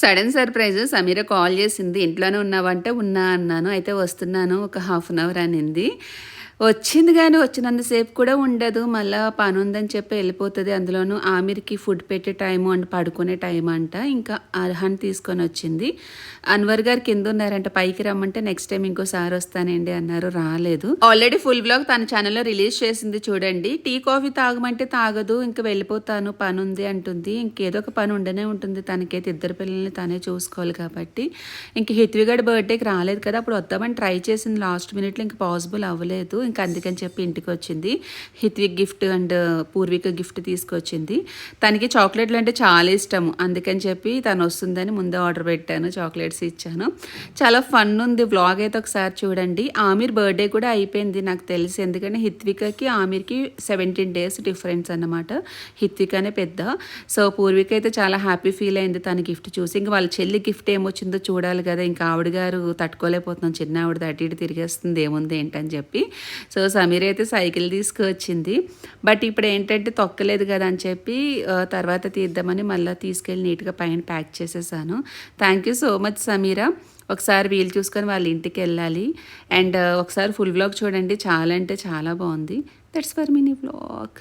Sudden surprise Sameera call చేసింది. ఇంట్లోనే ఉన్నావంటే ఉన్నా అన్నాను. అయితే వస్తున్నాను ఒక హాఫ్ అన్ అవర్ అనింది. వచ్చింది గానీ వచ్చినంత సేపు కూడా ఉండదు. మళ్ళా పనుందని చెప్పి వెళ్ళిపోతది. అందులోనూ ఆమిర్‌కి ఫుడ్ పెట్టే టైము అండ్ పడుకునే టైం అంట. ఇంకా అర్హాన్ తీసుకొనొచ్చింది. అన్వర్ గారు కిందున్నారంట. పైకి రమ్మంటే నెక్స్ట్ టైమ్ ఇంకోసారి వస్తానండి అన్నారు. రాలేదు. ఆల్రెడీ ఫుల్ వ్లాగ్ తన ఛానల్‌లో రిలీజ్ చేసింది చూడండి. టీ, కాఫీ తాగమంటే తాగదు. ఇంక వెళ్ళిపోతాను పనుంది అంటుంది. ఇంకేదో ఒక పని ఉండనే ఉంటుంది తనకైతే. ఇద్దరు పిల్లల్ని తనే చూసుకోవాలి కాబట్టి. ఇంక హిత్విగడ్ బర్త్‌డేకి రాలేదు కదా! అప్పుడు వద్దామని ట్రై చేసింది లాస్ట్ మినిట్‌లో. ఇంక పాసిబుల్ అవ్వలేదు. ఇంకా అందుకని చెప్పి ఇంటికి వచ్చింది. హిత్విక్ గిఫ్ట్ అండ్ పూర్విక గిఫ్ట్ తీసుకొచ్చింది. తనకి చాక్లెట్లు అంటే చాలా ఇష్టము. అందుకని చెప్పి తను వస్తుందని ముందే ఆర్డర్ పెట్టాను. చాక్లెట్స్ ఇచ్చాను. చాలా ఫన్ ఉంది. వ్లాగ్ అయితే ఒకసారి చూడండి. ఆమిర్ బర్త్డే కూడా అయిపోయింది నాకు తెలిసి. ఎందుకంటే హిత్వికకి ఆమిర్కి 17 days డిఫరెన్స్ అన్నమాట. హిత్వికనే పెద్ద. సో పూర్విక అయితే చాలా హ్యాపీ ఫీల్ అయింది తన గిఫ్ట్ చూసి. ఇంకా వాళ్ళ చెల్లి గిఫ్ట్ ఏమొచ్చిందో చూడాలి కదా! ఇంకా ఆవిడ గారు తట్టుకోలేకపోతున్నాం. చిన్న ఆవిడ అటు ఇటు తిరిగేస్తుంది ఏముంది ఏంటని చెప్పి. సో సమీర అయితే సైకిల్ తీసుకొచ్చింది. బట్ ఇప్పుడు ఏంటంటే తొక్కలేదు కదా అని చెప్పి తర్వాత తీద్దామని మళ్ళీ తీసుకెళ్ళి నీట్గా పైన ప్యాక్ చేసేసాను. Thank you so much Sameera. ఒకసారి వీలు చూసుకొని వాళ్ళ ఇంటికి వెళ్ళాలి. అండ్ ఒకసారి ఫుల్ వ్లాగ్ చూడండి. చాలా అంటే చాలా బాగుంది. That's for mini vlog.